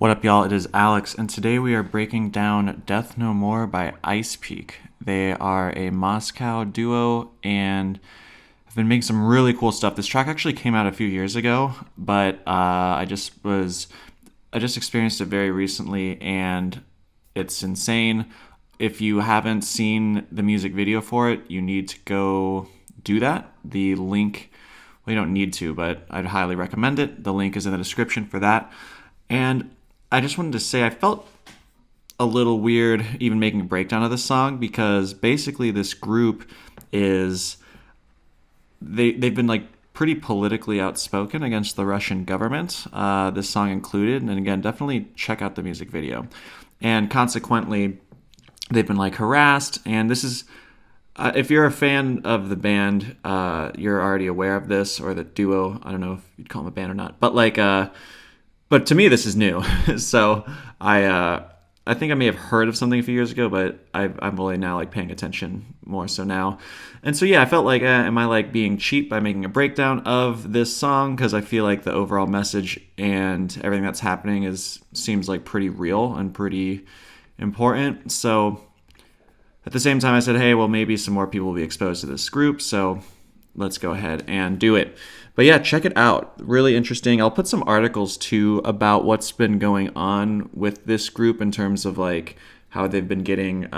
What up, y'all? It is Alex, and today we are breaking down Death No More by IC3PEAK. They are a Moscow duo and have been making some really cool stuff. This track actually came out a few years ago, but I just experienced it very recently, and it's insane. If you haven't seen the music video for it, you need to go do that. The link, well, you don't need to, but I'd highly recommend it. The link is in the description for that. And I just wanted to say I felt a little weird even making a breakdown of this song because basically this group is they've been like pretty politically outspoken against the Russian government, this song included. And again, definitely check out the music video. And consequently, they've been like harassed. And this is, if you're a fan of the band, you're already aware of this, or the duo. I don't know if you'd call them a band or not, but like, but to me, this is new. So I think I may have heard of something a few years ago, but I'm really now like paying attention more so now. And so yeah, I felt like, am I like being cheap by making a breakdown of this song? Because I feel like the overall message and everything that's happening seems like pretty real and pretty important. So at the same time, I said, hey, well, maybe some more people will be exposed to this group, so let's go ahead and do it. But yeah, check it out. Really interesting. I'll put some articles too about what's been going on with this group in terms of like how they've been getting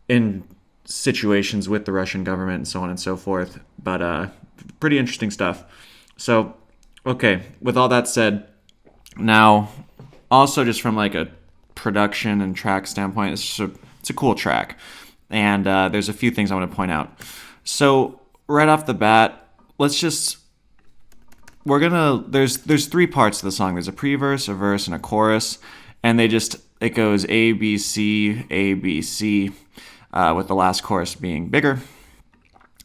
in situations with the Russian government and so on and so forth. But pretty interesting stuff. So, okay, with all that said, now also just from like a production and track standpoint, it's a cool track. And there's a few things I want to point out. So right off the bat, there's three parts to the song. There's a pre-verse, a verse, and a chorus, and it goes A, B, C, A, B, C, with the last chorus being bigger.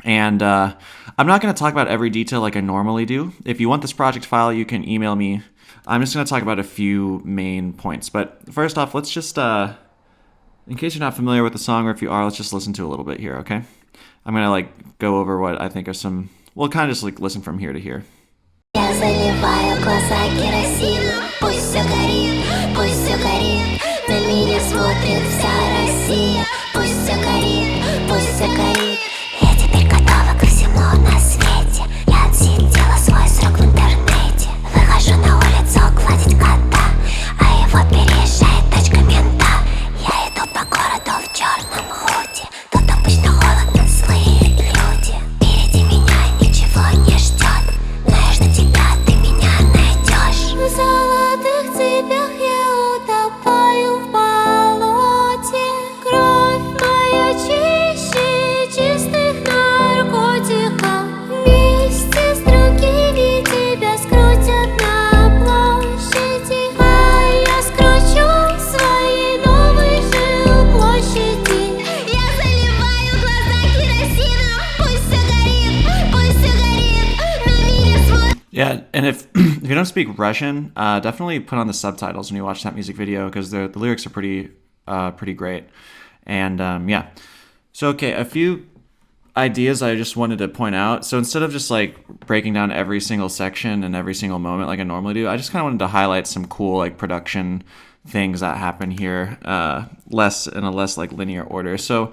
And I'm not going to talk about every detail like I normally do. If you want this project file, you can email me. I'm just going to talk about a few main points. But first off, let's just, in case you're not familiar with the song, or if you are, let's just listen to a little bit here, okay? I'm going to like go over what I think are some. We'll kind of just like listen from here to here. Я заливаю глаза керосином, пусть все горит, пусть все горит. На меня смотрит вся Россия, пусть все горит, пусть все горит. Я теперь готова ко всему на свете. Я отсидела свой срок в интернете. Выхожу на улицу гладить кота, а его переезжает тачка мента. Я иду по городу в черном худи. Тут обычно холодно, злые люди. Впереди меня ничего не ждет, но я жду тебя, ты меня найдешь. В золотых цепях я утопаю в болоте. Кровь моя чище чистых наркотиков. Вместе с другими тебя скрутят на площади, а я скручу своей новой жилплощади. Я заливаю глаза керосином, пусть все горит, пусть все горит. На меня смотрит. Yeah, and if you don't speak Russian, definitely put on the subtitles when you watch that music video because the lyrics are pretty great. And yeah, so okay, a few ideas I just wanted to point out. So instead of just like breaking down every single section and every single moment like I normally do, I just kind of wanted to highlight some cool like production things that happen here, less like linear order. So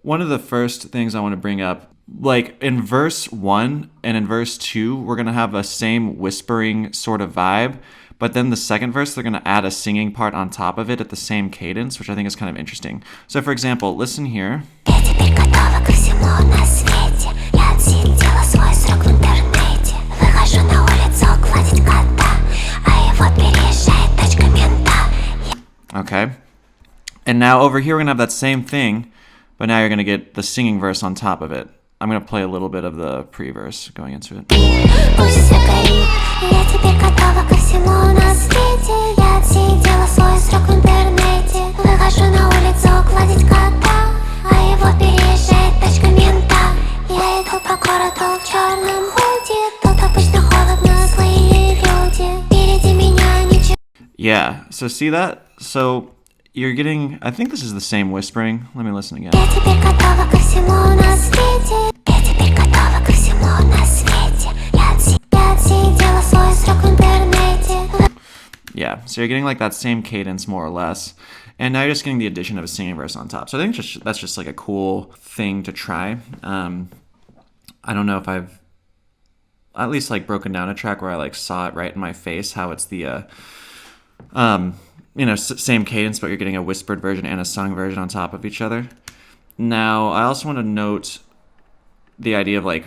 one of the first things I want to bring up, like in verse 1 and in verse 2, we're going to have a same whispering sort of vibe, but then the second verse, they're going to add a singing part on top of it at the same cadence, which I think is kind of interesting. So for example, listen here. Я теперь готова ко всему на свете. Я отсидела свой срок в интернете. Выхожу на улицу гладить кота, а его переезжает тачка мента. Okay. And now over here, we're going to have that same thing, but now you're going to get the singing verse on top of it. I'm going to play a little bit of the pre-verse going into it. Пусть все горит. Я теперь готова ко всему на свете. Я отсидела свой срок в интернете. Выхожу на улицу гладить кота, а его переезжает тачка мента. Я иду по городу в черном худи. Тут обычно холодно, злые люди. Впереди меня ничего. Yeah, so see that? So you're getting, I think this is the same whispering. Let me listen again. Я теперь готова ко всему на свете. Я теперь готова ко всему на свете. Я отсидела свой срок в интернете. Yeah, so you're getting like that same cadence more or less. And now you're just getting the addition of a singing verse on top. So I think that's just like a cool thing to try. I don't know if I've at least like broken down a track where I like saw it right in my face how it's the same cadence, but you're getting a whispered version and a sung version on top of each other. Now, I also want to note the idea of like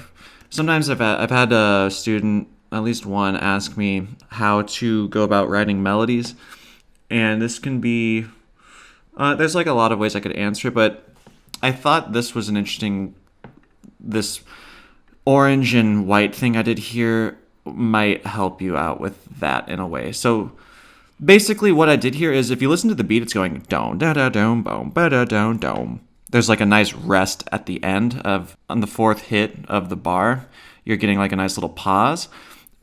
sometimes I've had a student, at least one, ask me how to go about writing melodies, and this can be there's like a lot of ways I could answer it, but I thought this was an interesting this orange and white thing I did here might help you out with that in a way. So basically what I did here is if you listen to the beat, it's going dom da da dom boom ba da dom dom. There's like a nice rest at the end on the fourth hit of the bar. You're getting like a nice little pause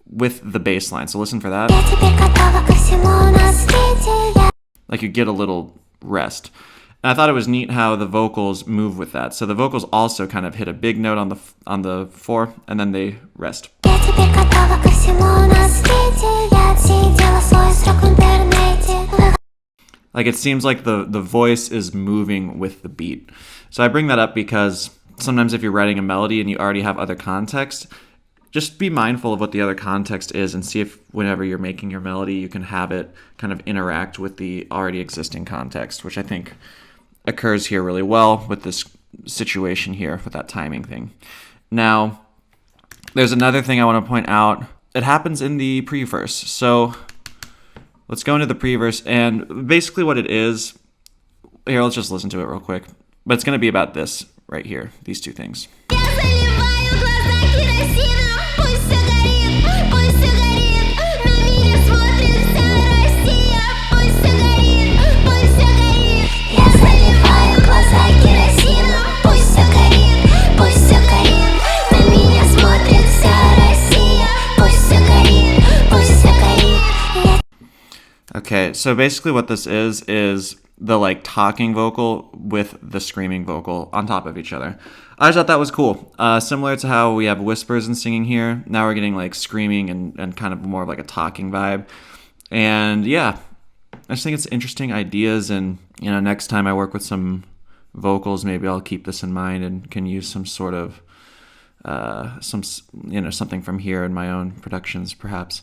with the bass line. So listen for that. Like you get a little rest. And I thought it was neat how the vocals move with that. So the vocals also kind of hit a big note on the four, and then they rest. Like it seems like the voice is moving with the beat. So I bring that up because sometimes if you're writing a melody and you already have other context, just be mindful of what the other context is and see if whenever you're making your melody, you can have it kind of interact with the already existing context, which I think occurs here really well with this situation here with that timing thing. Now, there's another thing I want to point out. It happens in the pre-verse. So let's go into the pre-verse, and basically what it is, here, let's just listen to it real quick. But it's going to be about this right here, these two things. Okay, so basically what this is the like talking vocal with the screaming vocal on top of each other. I just thought that was cool. Similar to how we have whispers and singing here, now we're getting like screaming and kind of more of like a talking vibe. And yeah, I just think it's interesting ideas, and next time I work with some vocals, maybe I'll keep this in mind and can use some sort of something from here in my own productions perhaps,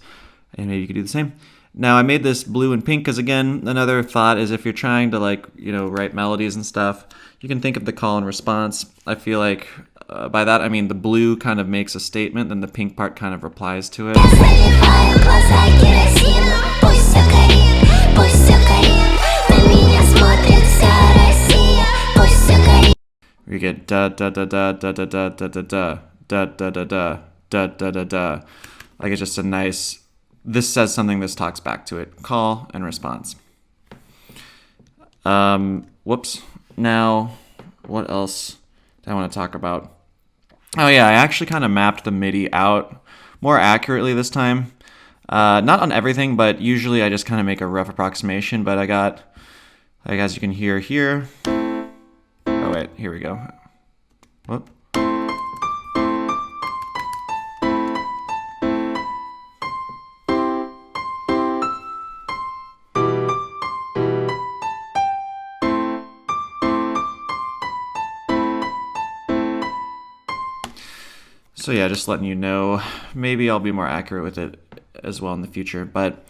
and maybe you could do the same. Now I made this blue and pink because, again, another thought is if you're trying to write melodies and stuff, you can think of the call and response. I feel like by that I mean the blue kind of makes a statement, then the pink part kind of replies to it. We get da da da da da da da da da da da da da da da da da da. Like it's just a nice. This says something, this talks back to it. Call and response. Whoops. Now, what else do I want to talk about? Oh yeah, I actually kind of mapped the MIDI out more accurately this time. Not on everything, but usually I just kind of make a rough approximation. But I got, as you can hear here. Oh wait, here we go. Whoop. So yeah, just letting you know, maybe I'll be more accurate with it as well in the future, but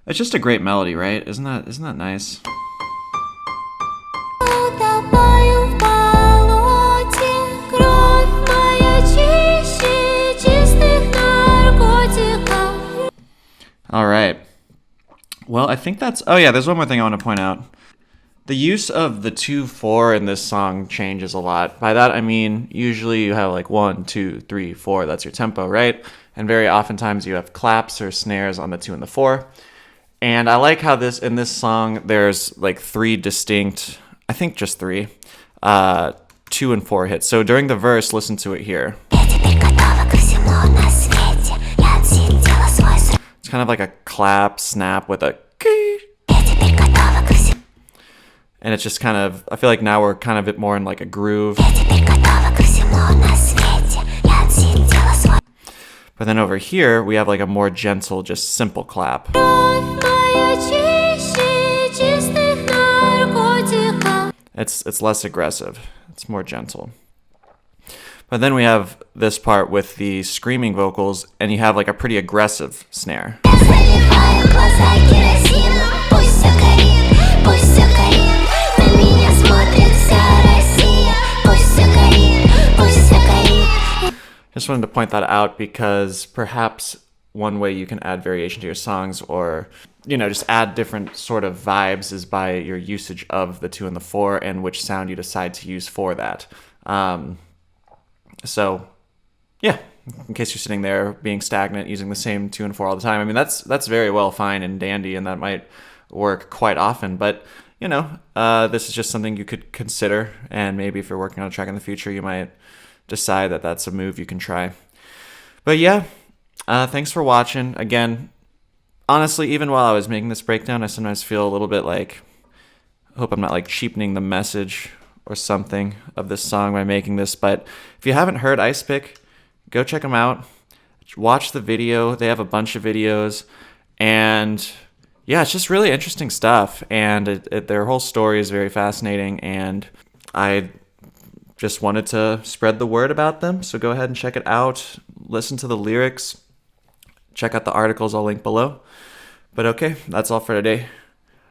it's just a great melody, right? Isn't that nice? All right. Well, I think that's, oh yeah, there's one more thing I want to point out. The use of the 2/4 in this song changes a lot. By that I mean usually you have like 1, 2, 3, 4. That's your tempo, right? And very oftentimes you have claps or snares on the 2 and the 4. And I like how in this song there's like 3 distinct, I think just 3, 2 and 4 hits. So during the verse, listen to it here. It's kind of like a clap snap with a key. And it's just kind of, I feel like now we're kind of a bit more in like a groove. But then over here, we have like a more gentle, just simple clap. And It's less aggressive. It's more gentle. But then we have this part with the screaming vocals, and you have like a pretty aggressive snare. Я заливаю глаза керосином. Пусть все горит, пусть все горит. На меня смотрит вся Россия. Пусть все горит, пусть все горит. Just wanted to point that out because perhaps one way you can add variation to your songs, or just add different sort of vibes, is by your usage of the 2 and the 4 and which sound you decide to use for that. So yeah, in case you're sitting there being stagnant using the same 2 and 4 all the time, I mean that's very well fine and dandy, and that might work quite often. But this is just something you could consider, and maybe if you're working on a track in the future, you might decide that that's a move you can try. But yeah, thanks for watching. Again, honestly, even while I was making this breakdown, I sometimes feel a little bit like, I hope I'm not like cheapening the message or something of this song by making this. But if you haven't heard IC3PEAK, go check them out. Watch the video. They have a bunch of videos, and yeah, it's just really interesting stuff. And their whole story is very fascinating, and I just wanted to spread the word about them. So go ahead and check it out. Listen to the lyrics. Check out the articles I'll link below. But okay, that's all for today.